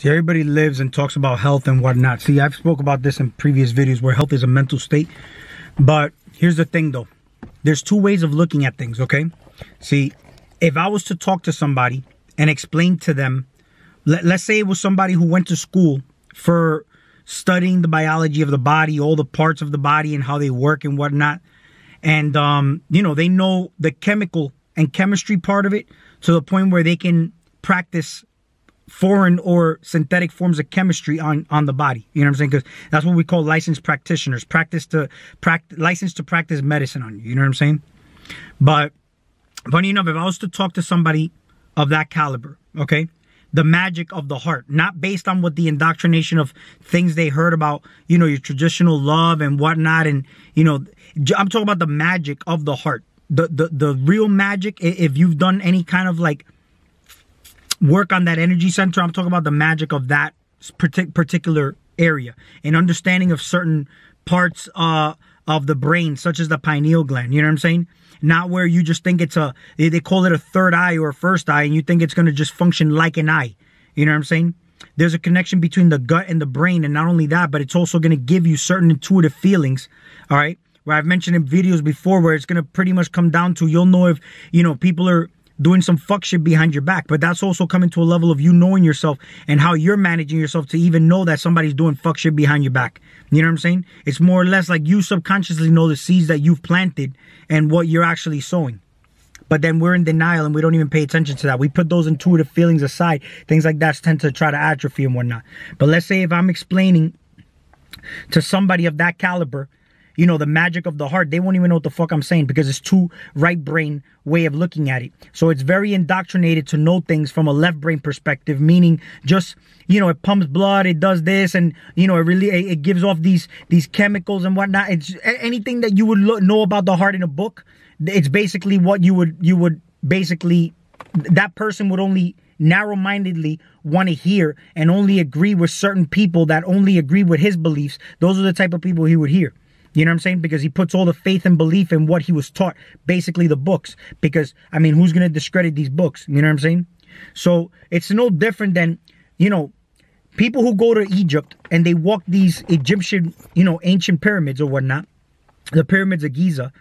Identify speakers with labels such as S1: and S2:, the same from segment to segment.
S1: See, everybody lives and talks about health and whatnot. See, I've spoke about this in previous videos where health is a mental state. But here's the thing, though. There's two ways of looking at things, okay? See, if I was to talk to somebody and explain to them, let's say it was somebody who went to school for studying the biology of the body, all the parts of the body and how they work and whatnot. And, you know, they know the chemical and chemistry part of it to the point where they can practice foreign or synthetic forms of chemistry on the body. You know what I'm saying? Because that's what we call licensed practitioners. Licensed to practice medicine on you. You know what I'm saying? But funny enough, if I was to talk to somebody of that caliber, okay, the magic of the heart, not based on what the indoctrination of things they heard about, you know, your traditional love and whatnot. And, you know, I'm talking about the magic of the heart, the real magic. If you've done any kind of like work on that energy center, I'm talking about the magic of that particular area and understanding of certain parts of the brain, such as the pineal gland. You know what I'm saying? Not where you just think it's they call it a third eye or a first eye, and you think it's going to just function like an eye. You know what I'm saying? There's a connection between the gut and the brain, and not only that, but it's also going to give you certain intuitive feelings, all right? Where I've mentioned in videos before where it's going to pretty much come down to, you'll know if, you know, people are doing some fuck shit behind your back, but that's also coming to a level of you knowing yourself and how you're managing yourself to even know that somebody's doing fuck shit behind your back. You know what I'm saying? It's more or less like you subconsciously know the seeds that you've planted and what you're actually sowing. But then we're in denial and we don't even pay attention to that. We put those intuitive feelings aside. Things like that tend to try to atrophy and whatnot. But let's say if I'm explaining to somebody of that caliber, you know, the magic of the heart, they won't even know what the fuck I'm saying because it's too right brain way of looking at it. So it's very indoctrinated to know things from a left brain perspective, meaning just, you know, it pumps blood, it does this, and, you know, it gives off these chemicals and whatnot. It's anything that you would know about the heart in a book. It's basically what you would basically, that person would only narrow-mindedly want to hear and only agree with certain people that only agree with his beliefs. Those are the type of people he would hear. You know what I'm saying? Because he puts all the faith and belief in what he was taught, basically the books. Because, I mean, who's going to discredit these books? You know what I'm saying? So it's no different than, you know, people who go to Egypt and they walk these Egyptian, you know, ancient pyramids or whatnot, the pyramids of Giza.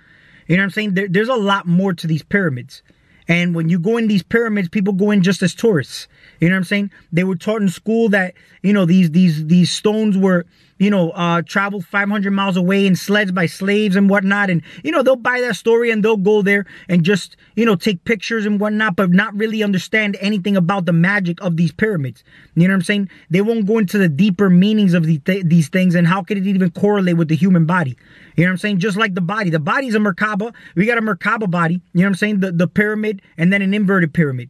S1: You know what I'm saying? There's a lot more to these pyramids. And when you go in these pyramids, people go in just as tourists. You know what I'm saying? They were taught in school that, you know, these stones were, you know, traveled 500 miles away in sleds by slaves and whatnot. And, you know, they'll buy that story and they'll go there and just, you know, take pictures and whatnot, but not really understand anything about the magic of these pyramids. You know what I'm saying? They won't go into the deeper meanings of these things and how could it even correlate with the human body. You know what I'm saying? Just like the body. The body's a Merkaba. We got a Merkaba body. You know what I'm saying? The pyramid and then an inverted pyramid.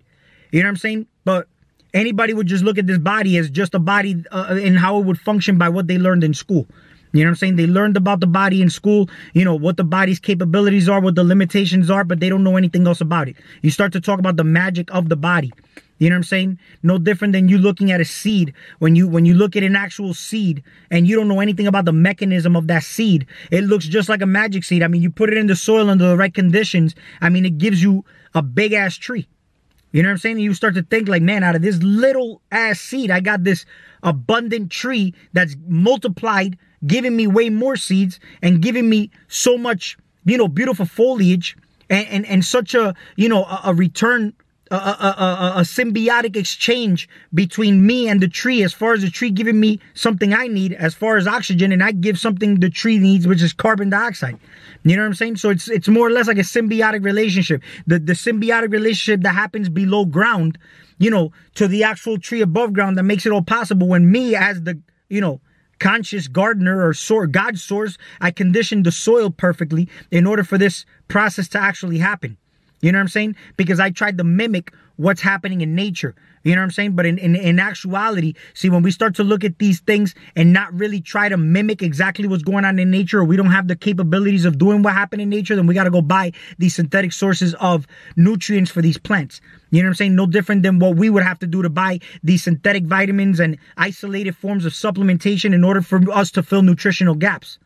S1: You know what I'm saying? But anybody would just look at this body as just a body and how it would function by what they learned in school. You know what I'm saying? They learned about the body in school, you know, what the body's capabilities are, what the limitations are, but they don't know anything else about it. You start to talk about the magic of the body. You know what I'm saying? No different than you looking at a seed. When you look at an actual seed and you don't know anything about the mechanism of that seed, it looks just like a magic seed. I mean, you put it in the soil under the right conditions. I mean, it gives you a big ass tree. You know what I'm saying? You start to think like, man, out of this little ass seed, I got this abundant tree that's multiplied, giving me way more seeds and giving me so much, you know, beautiful foliage and such a, you know, a return, a symbiotic exchange between me and the tree, as far as the tree giving me something I need as far as oxygen, and I give something the tree needs, which is carbon dioxide. You know what I'm saying? So it's more or less like a symbiotic relationship. The symbiotic relationship that happens below ground, you know, to the actual tree above ground, that makes it all possible when me as the, you know, conscious gardener or God source, I conditioned the soil perfectly in order for this process to actually happen. You know what I'm saying? Because I tried to mimic what's happening in nature. You know what I'm saying? But in actuality, see, when we start to look at these things and not really try to mimic exactly what's going on in nature, or we don't have the capabilities of doing what happened in nature, then we got to go buy these synthetic sources of nutrients for these plants. You know what I'm saying? No different than what we would have to do to buy these synthetic vitamins and isolated forms of supplementation in order for us to fill nutritional gaps.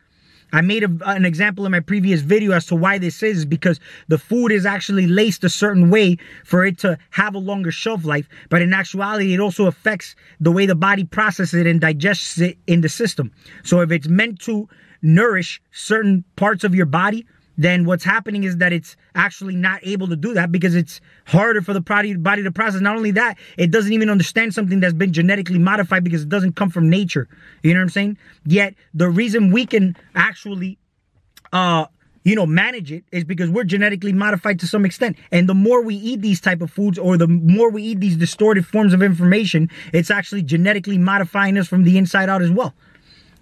S1: I made an example in my previous video as to why this is because the food is actually laced a certain way for it to have a longer shelf life. But in actuality, it also affects the way the body processes it and digests it in the system. So if it's meant to nourish certain parts of your body, then what's happening is that it's actually not able to do that because it's harder for the body to process. Not only that, it doesn't even understand something that's been genetically modified because it doesn't come from nature. You know what I'm saying? Yet the reason we can actually, manage it is because we're genetically modified to some extent. And the more we eat these type of foods or the more we eat these distorted forms of information, it's actually genetically modifying us from the inside out as well.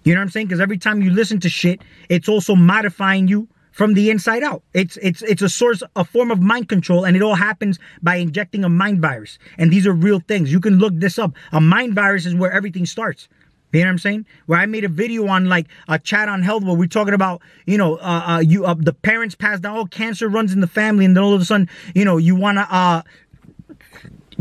S1: You know what I'm saying? Because every time you listen to shit, it's also modifying you from the inside out. It's a form of mind control, and it all happens by injecting a mind virus. And these are real things. You can look this up. A mind virus is where everything starts. You know what I'm saying? Where I made a video on like a chat on health where we're talking about, the parents passed down, cancer runs in the family, and then all of a sudden, you want to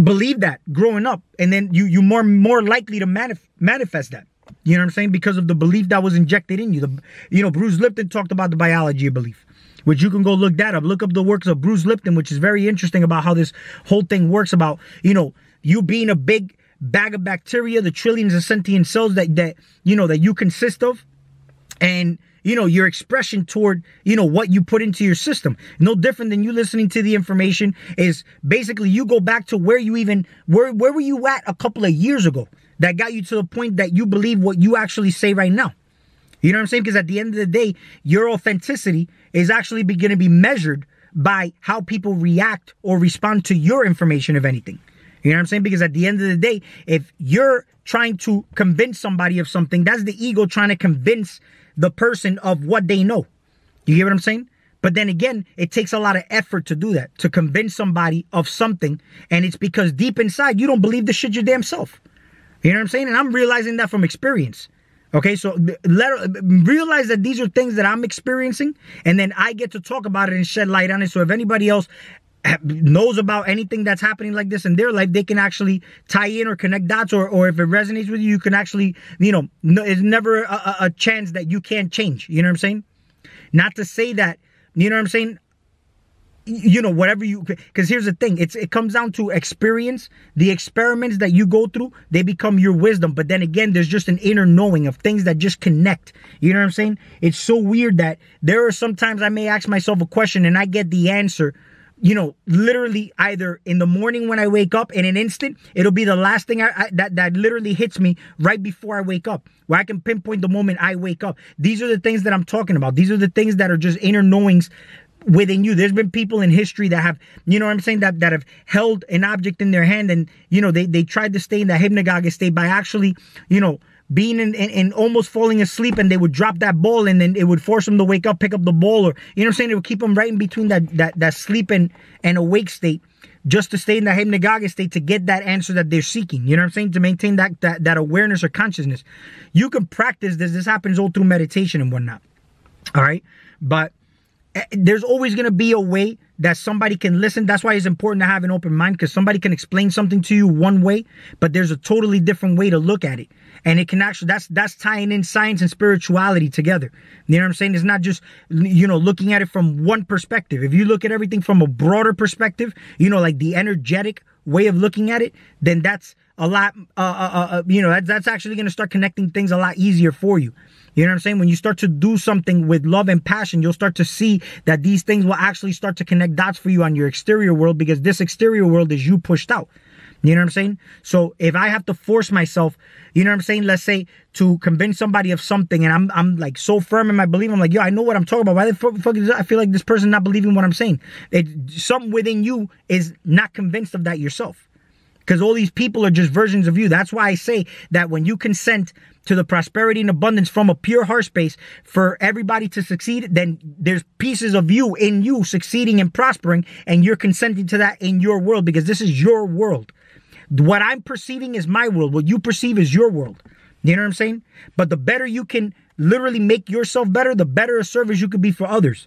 S1: believe that growing up, and then you're more likely to manifest that. You know what I'm saying? Because of the belief that was injected in you. Bruce Lipton talked about the biology of belief, which you can go look that up. Look up the works of Bruce Lipton, which is very interesting about how this whole thing works about, you being a big bag of bacteria, the trillions of sentient cells that you consist of, and your expression toward, what you put into your system. No different than you listening to the information is basically you go back to where were you at a couple of years ago that got you to the point that you believe what you actually say right now. You know what I'm saying? Because at the end of the day, your authenticity is actually going to be measured by how people react or respond to your information, if anything. You know what I'm saying? Because at the end of the day, if you're trying to convince somebody of something, that's the ego trying to convince the person of what they know. You get what I'm saying? But then again, it takes a lot of effort to do that, to convince somebody of something. And it's because deep inside, you don't believe the shit your damn self. You know what I'm saying? And I'm realizing that from experience. Okay, so realize that these are things that I'm experiencing, and then I get to talk about it and shed light on it. So if anybody else knows about anything that's happening like this in their life, they can actually tie in or connect dots, or if it resonates with you, you can actually, it's never a chance that you can't change. You know what I'm saying? Not to say that, you know what I'm saying? Whatever because here's the thing, it comes down to experience. The experiments that you go through, they become your wisdom. But then again, there's just an inner knowing of things that just connect. You know what I'm saying? It's so weird that there are sometimes I may ask myself a question and I get the answer, literally either in the morning when I wake up in an instant. It'll be the last thing that literally hits me right before I wake up, where I can pinpoint the moment I wake up. These are the things that I'm talking about. These are the things that are just inner knowings within you. There's been people in history that have, that have held an object in their hand, and, they tried to stay in that hypnagogic state by actually, being in almost falling asleep, and they would drop that ball, and then it would force them to wake up, pick up the ball, or, it would keep them right in between that sleep and awake state, just to stay in that hypnagogic state to get that answer that they're seeking. You know what I'm saying? To maintain that awareness or consciousness. You can practice this. This happens all through meditation and whatnot. All right. But there's always going to be a way that somebody can listen. That's why it's important to have an open mind, because somebody can explain something to you one way, but there's a totally different way to look at it. And it can actually, that's tying in science and spirituality together. You know what I'm saying? It's not just, looking at it from one perspective. If you look at everything from a broader perspective, like the energetic way of looking at it, then that's a lot, that's actually going to start connecting things a lot easier for you. You know what I'm saying? When you start to do something with love and passion, you'll start to see that these things will actually start to connect dots for you on your exterior world, because this exterior world is you pushed out. You know what I'm saying? So if I have to force myself, you know what I'm saying? Let's say to convince somebody of something, and I'm like so firm in my belief, I'm like, yo, I know what I'm talking about. Why the fuck is I feel like this person not believing what I'm saying? Something within you is not convinced of that yourself. Because all these people are just versions of you. That's why I say that when you consent to the prosperity and abundance from a pure heart space for everybody to succeed, then there's pieces of you in you succeeding and prospering, and you're consenting to that in your world, because this is your world. What I'm perceiving is my world. What you perceive is your world. You know what I'm saying? But the better you can literally make yourself better, the better a service you could be for others.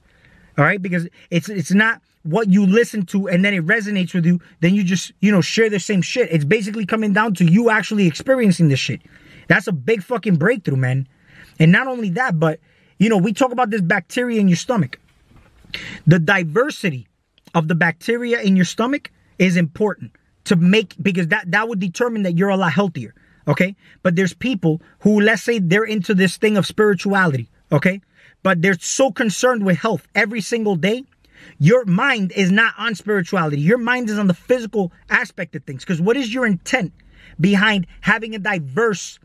S1: All right? Because it's not what you listen to and then it resonates with you, then you just, share the same shit. It's basically coming down to you actually experiencing this shit. That's a big fucking breakthrough, man. And not only that, but you know, we talk about this bacteria in your stomach. The diversity of the bacteria in your stomach is important to make, because that would determine that you're a lot healthier. Okay. But there's people who, let's say they're into this thing of spirituality. Okay. But they're so concerned with health every single day. Your mind is not on spirituality. Your mind is on the physical aspect of things. Because what is your intent behind having a diverse,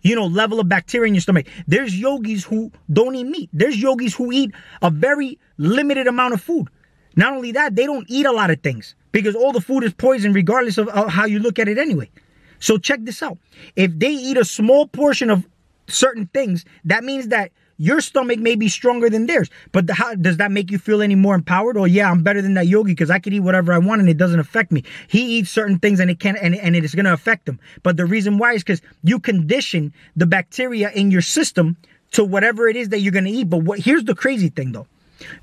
S1: you know, level of bacteria in your stomach? There's yogis who don't eat meat. There's yogis who eat a very limited amount of food. Not only that, they don't eat a lot of things because all the food is poison regardless of how you look at it anyway. So check this out. If they eat a small portion of certain things, that means that your stomach may be stronger than theirs. But how does that make you feel any more empowered? Oh yeah, I'm better than that yogi because I can eat whatever I want and it doesn't affect me. He eats certain things and it can and it is going to affect him. But the reason why is because you condition the bacteria in your system to whatever it is that you're going to eat. But here's the crazy thing though.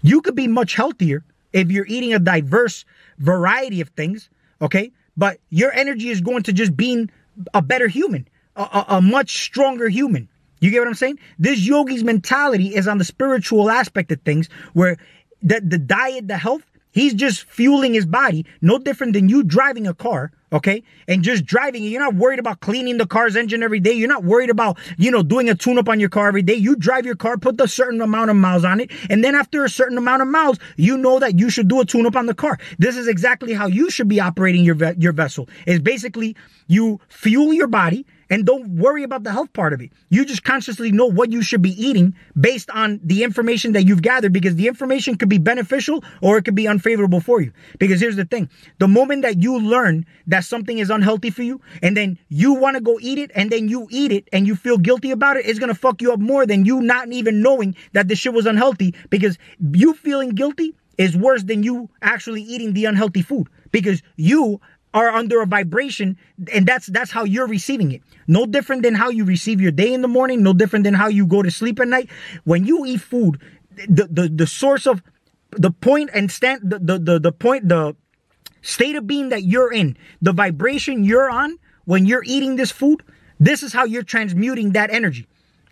S1: You could be much healthier if you're eating a diverse variety of things, okay? But your energy is going to just being a better human, a much stronger human. You get what I'm saying? This yogi's mentality is on the spiritual aspect of things where the diet, the health, he's just fueling his body, no different than you driving a car, okay? And just driving it. You're not worried about cleaning the car's engine every day. You're not worried about, you know, doing a tune-up on your car every day. You drive your car, put a certain amount of miles on it, and then after a certain amount of miles, you know that you should do a tune-up on the car. This is exactly how you should be operating your vessel. It's basically you fuel your body, and don't worry about the health part of it. You just consciously know what you should be eating based on the information that you've gathered, because the information could be beneficial or it could be unfavorable for you. Because here's the thing. The moment that you learn that something is unhealthy for you and then you want to go eat it and then you eat it and you feel guilty about it, it's going to fuck you up more than you not even knowing that this shit was unhealthy, because you feeling guilty is worse than you actually eating the unhealthy food, because you are under a vibration, and that's how you're receiving it. No different than how you receive your day in the morning, no different than how you go to sleep at night. When you eat food, the source of the point and stand the state of being that you're in, the vibration you're on when you're eating this food, this is how you're transmuting that energy.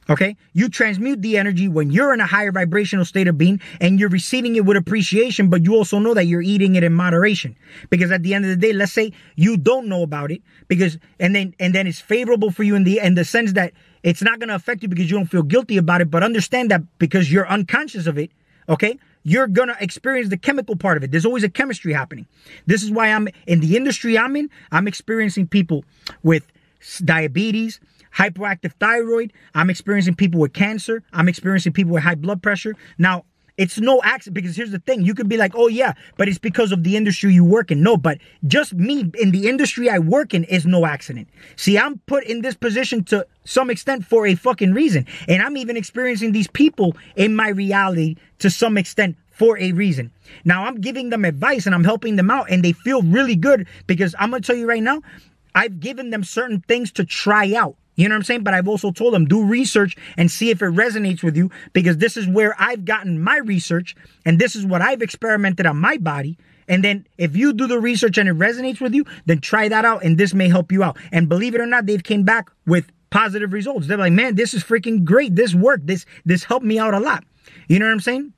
S1: Okay, you transmute the energy when you're in a higher vibrational state of being and you're receiving it with appreciation, but you also know that you're eating it in moderation. Because at the end of the day, let's say you don't know about it, because and then it's favorable for you in the sense that it's not going to affect you because you don't feel guilty about it. But understand that because you're unconscious of it, okay, you're going to experience the chemical part of it. There's always a chemistry happening. This is why I'm in the industry I'm experiencing people with diabetes, hyperactive thyroid. I'm experiencing people with cancer. I'm experiencing people with high blood pressure. Now, it's no accident, because here's the thing. You could be like, oh yeah, but it's because of the industry you work in. No, but just me in the industry I work in is no accident. See, I'm put in this position to some extent for a fucking reason. And I'm even experiencing these people in my reality to some extent for a reason. Now, I'm giving them advice and I'm helping them out, and they feel really good, because I'm going to tell you right now, I've given them certain things to try out. You know what I'm saying? But I've also told them, do research and see if it resonates with you, because this is where I've gotten my research and this is what I've experimented on my body. And then if you do the research and it resonates with you, then try that out and this may help you out. And believe it or not, they've came back with positive results. They're like, man, this is freaking great. This worked. This helped me out a lot. You know what I'm saying?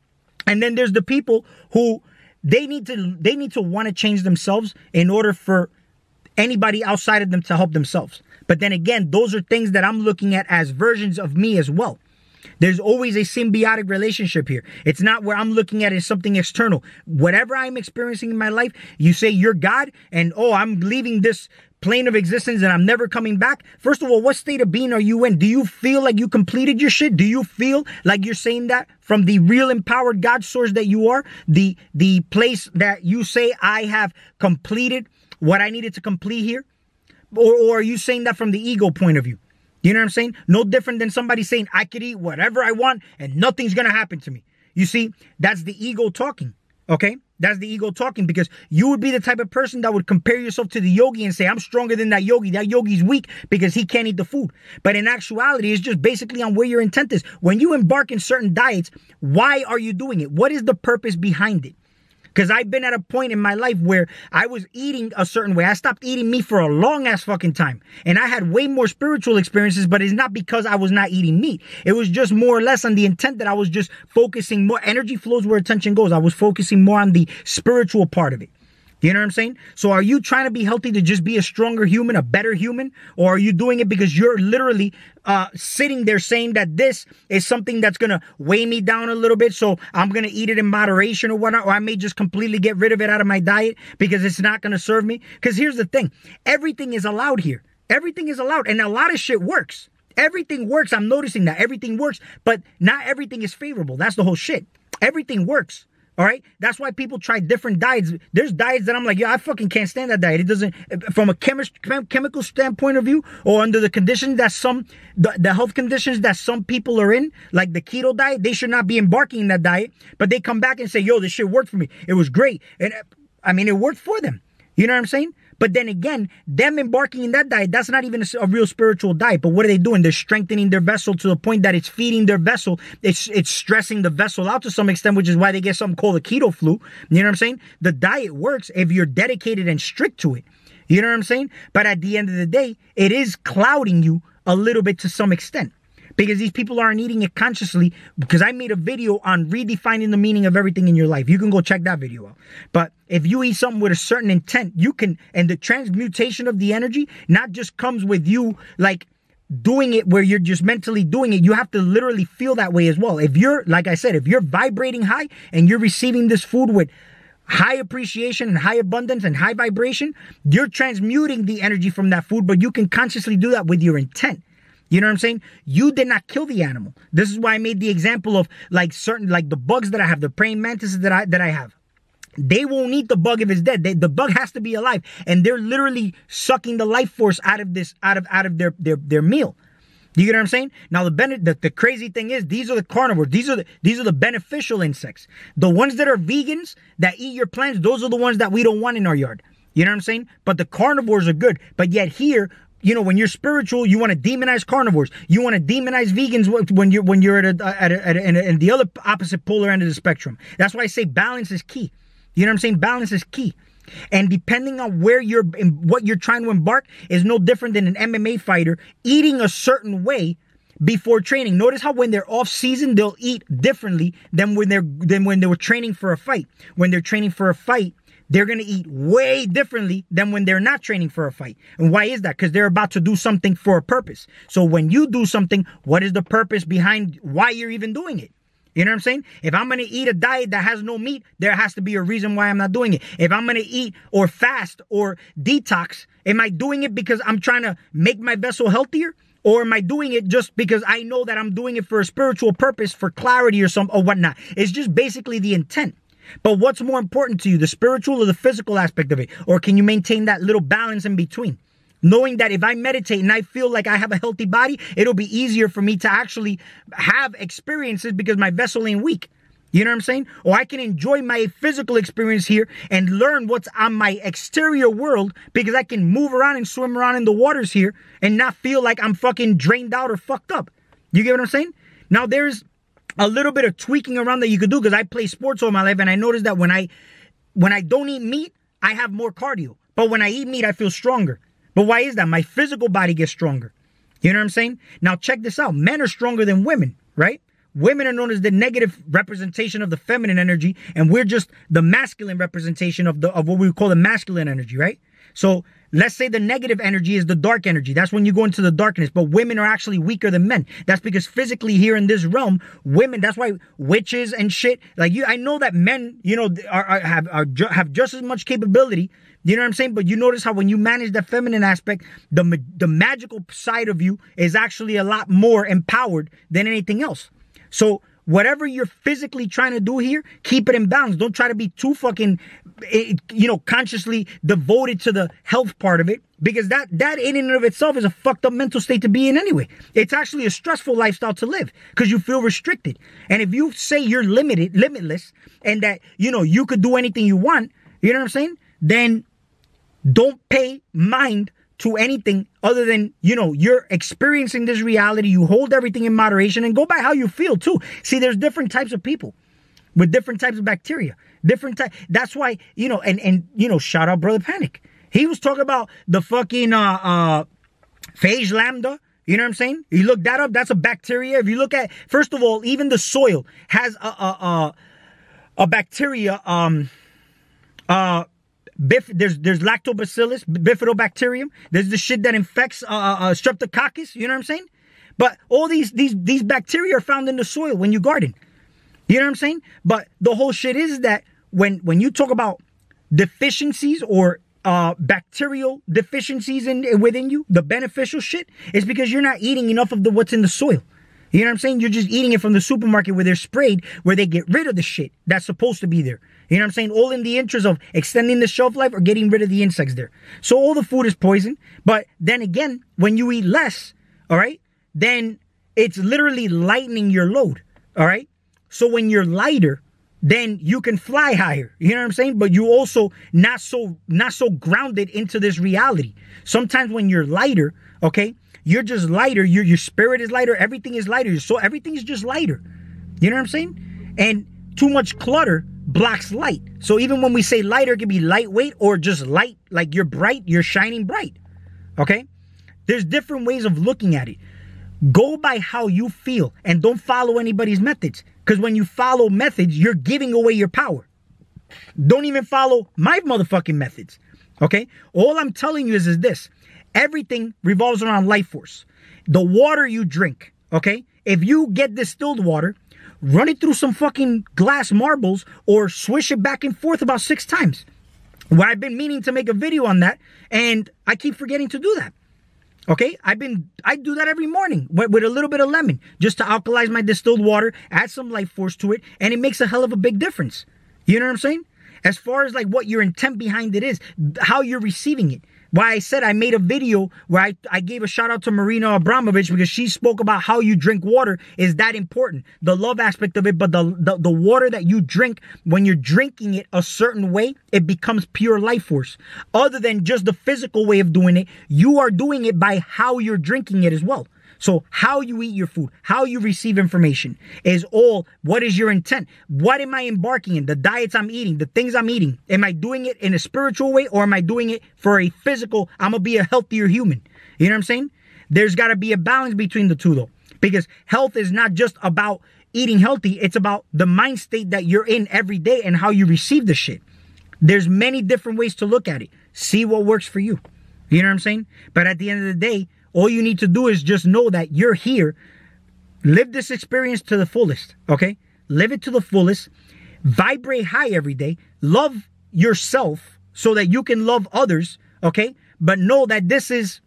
S1: And then there's the people who they need to want to change themselves in order for anybody outside of them to help themselves. But then again, those are things that I'm looking at as versions of me as well. There's always a symbiotic relationship here. It's not where I'm looking at it as something external. Whatever I'm experiencing in my life, you say you're God and, oh, I'm leaving this plane of existence and I'm never coming back. First of all, what state of being are you in? Do you feel like you completed your shit? Do you feel like you're saying that from the real empowered God source that you are? The place that you say, I have completed what I needed to complete here? Or are you saying that from the ego point of view? You know what I'm saying? No different than somebody saying, I could eat whatever I want and nothing's going to happen to me. You see, that's the ego talking, okay? That's the ego talking, because you would be the type of person that would compare yourself to the yogi and say, I'm stronger than that yogi. That yogi's weak because he can't eat the food. But in actuality, it's just basically on where your intent is. When you embark in certain diets, why are you doing it? What is the purpose behind it? Because I've been at a point in my life where I was eating a certain way. I stopped eating meat for a long ass fucking time. And I had way more spiritual experiences, but it's not because I was not eating meat. It was just more or less on the intent that I was just focusing more. Energy flows where attention goes. I was focusing more on the spiritual part of it. You know what I'm saying? So are you trying to be healthy to just be a stronger human, a better human? Or are you doing it because you're literally sitting there saying that this is something that's going to weigh me down a little bit, so I'm going to eat it in moderation or whatnot, or I may just completely get rid of it out of my diet because it's not going to serve me? Because here's the thing. Everything is allowed here. Everything is allowed. And a lot of shit works. Everything works. I'm noticing that. Everything works. But not everything is favorable. That's the whole shit. Everything works. All right. That's why people try different diets. There's diets that I'm like, yeah, I fucking can't stand that diet. It doesn't, from a chemical standpoint of view, or under the conditions that the health conditions that some people are in, like the keto diet, they should not be embarking in that diet. But they come back and say, yo, this shit worked for me. It was great. And I mean, it worked for them. You know what I'm saying? But then again, them embarking in that diet, that's not even a real spiritual diet. But what are they doing? They're strengthening their vessel to the point that it's feeding their vessel. It's stressing the vessel out to some extent, which is why they get something called the keto flu. You know what I'm saying? The diet works if you're dedicated and strict to it. You know what I'm saying? But at the end of the day, it is clouding you a little bit to some extent. Because these people aren't eating it consciously. Because I made a video on redefining the meaning of everything in your life. You can go check that video out. But if you eat something with a certain intent, you can, and the transmutation of the energy not just comes with you like doing it where you're just mentally doing it. You have to literally feel that way as well. If you're, like I said, if you're vibrating high and you're receiving this food with high appreciation and high abundance and high vibration, you're transmuting the energy from that food, but you can consciously do that with your intent. You know what I'm saying? You did not kill the animal. This is why I made the example of like certain, like the bugs that I have, the praying mantises that I have. They won't eat the bug if it's dead. The bug has to be alive, and they're literally sucking the life force out of this, out of their meal. You get what I'm saying? Now the crazy thing is, these are the carnivores. These are the beneficial insects. The ones that are vegans that eat your plants, those are the ones that we don't want in our yard. You know what I'm saying? But the carnivores are good. But yet here, you know, when you're spiritual, you want to demonize carnivores. You want to demonize vegans when you're at the other opposite polar end of the spectrum. That's why I say balance is key. You know what I'm saying? Balance is key. And depending on where what you're trying to embark is no different than an MMA fighter eating a certain way before training. Notice how when they're off season, they'll eat differently than when they were training for a fight. When they're training for a fight, they're going to eat way differently than when they're not training for a fight. And why is that? Because they're about to do something for a purpose. So when you do something, what is the purpose behind why you're even doing it? You know what I'm saying? If I'm going to eat a diet that has no meat, there has to be a reason why I'm not doing it. If I'm going to eat or fast or detox, am I doing it because I'm trying to make my vessel healthier? Or am I doing it just because I know that I'm doing it for a spiritual purpose, for clarity or whatnot? It's just basically the intent. But what's more important to you, the spiritual or the physical aspect of it? Or can you maintain that little balance in between? Knowing that if I meditate and I feel like I have a healthy body, it'll be easier for me to actually have experiences because my vessel ain't weak. You know what I'm saying? Or I can enjoy my physical experience here and learn what's on my exterior world because I can move around and swim around in the waters here and not feel like I'm fucking drained out or fucked up. You get what I'm saying? Now there's a little bit of tweaking around that you could do because I play sports all my life and I noticed that when I don't eat meat, I have more cardio. But when I eat meat, I feel stronger. But why is that? My physical body gets stronger. You know what I'm saying? Now check this out. Men are stronger than women, right? Women are known as the negative representation of the feminine energy, and we're just the masculine representation of what we call the masculine energy, right? So let's say the negative energy is the dark energy. That's when you go into the darkness. But women are actually weaker than men. That's because physically here in this realm, women, that's why witches and shit, like I know that men, you know, have just as much capability. You know what I'm saying? But you notice how when you manage the feminine aspect, the magical side of you is actually a lot more empowered than anything else. So whatever you're physically trying to do here, keep it in balance. Don't try to be too fucking, you know, consciously devoted to the health part of it. Because that in and of itself is a fucked up mental state to be in anyway. It's actually a stressful lifestyle to live because you feel restricted. And if you say you're limitless, and that, you know, you could do anything you want, you know what I'm saying? Then don't pay mind to anything other than, you know, you're experiencing this reality. You hold everything in moderation and go by how you feel too. See, there's different types of people. with different types of bacteria. That's why, shout out Brother Panic. He was talking about the fucking phage lambda. You know what I'm saying? You look that up, that's a bacteria. If you look at, first of all, even the soil has a bacteria, there's lactobacillus, bifidobacterium. There's the shit that infects streptococcus, you know what I'm saying? But all these bacteria are found in the soil when you garden. You know what I'm saying? But the whole shit is that when you talk about deficiencies or bacterial deficiencies within you, the beneficial shit is because you're not eating enough of what's in the soil. You know what I'm saying? You're just eating it from the supermarket where they're sprayed, where they get rid of the shit that's supposed to be there. You know what I'm saying? All in the interest of extending the shelf life or getting rid of the insects there. So all the food is poison. But then again, when you eat less, all right, then it's literally lightening your load. All right. So when you're lighter, then you can fly higher. You know what I'm saying? But you also not so grounded into this reality. Sometimes when you're lighter, okay, you're just lighter. Your spirit is lighter. Everything is lighter. So everything is just lighter. You know what I'm saying? And too much clutter blocks light. So even when we say lighter, it can be lightweight or just light, like you're bright, you're shining bright. Okay? There's different ways of looking at it. Go by how you feel and don't follow anybody's methods. Because when you follow methods, you're giving away your power. Don't even follow my motherfucking methods. Okay? All I'm telling you is this. Everything revolves around life force. The water you drink, okay? If you get distilled water, run it through some fucking glass marbles or swish it back and forth about 6 times. Well, I've been meaning to make a video on that, and I keep forgetting to do that. Okay, I do that every morning with a little bit of lemon just to alkalize my distilled water, add some life force to it, and it makes a hell of a big difference. You know what I'm saying? As far as like what your intent behind it is, how you're receiving it. Why I said I made a video where I gave a shout out to Marina Abramovich because she spoke about how you drink water is that important. The love aspect of it, but the water that you drink, when you're drinking it a certain way, it becomes pure life force. Other than just the physical way of doing it, you are doing it by how you're drinking it as well. So how you eat your food, how you receive information is all, what is your intent? What am I embarking in? The diets I'm eating, the things I'm eating. Am I doing it in a spiritual way or am I doing it for a physical, I'm going to be a healthier human? You know what I'm saying? There's got to be a balance between the two though. Because health is not just about eating healthy. It's about the mind state that you're in every day and how you receive the shit. There's many different ways to look at it. See what works for you. You know what I'm saying? But at the end of the day, all you need to do is just know that you're here. Live this experience to the fullest, okay? Live it to the fullest. Vibrate high every day. Love yourself so that you can love others, okay? But know that this is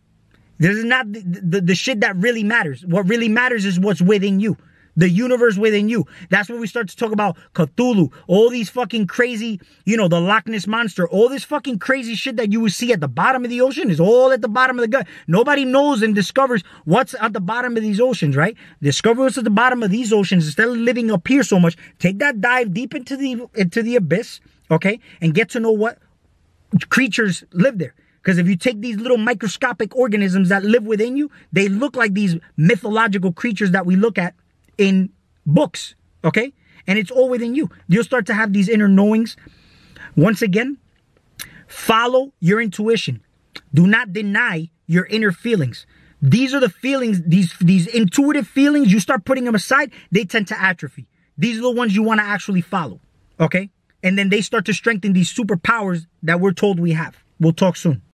S1: not the shit that really matters. What really matters is what's within you. The universe within you. That's when we start to talk about Cthulhu. All these fucking crazy, the Loch Ness Monster. All this fucking crazy shit that you would see at the bottom of the ocean is all at the bottom of the gut. Nobody knows and discovers what's at the bottom of these oceans, right? Discover what's at the bottom of these oceans instead of living up here so much. Take that dive deep into the abyss, okay? And get to know what creatures live there. Because if you take these little microscopic organisms that live within you, they look like these mythological creatures that we look at in books, okay? And it's all within you. You'll start to have these inner knowings. Once again, follow your intuition. Do not deny your inner feelings. These are the feelings, these intuitive feelings, you start putting them aside, they tend to atrophy. These are the ones you want to actually follow, okay? And then they start to strengthen these superpowers that we're told we have. We'll talk soon.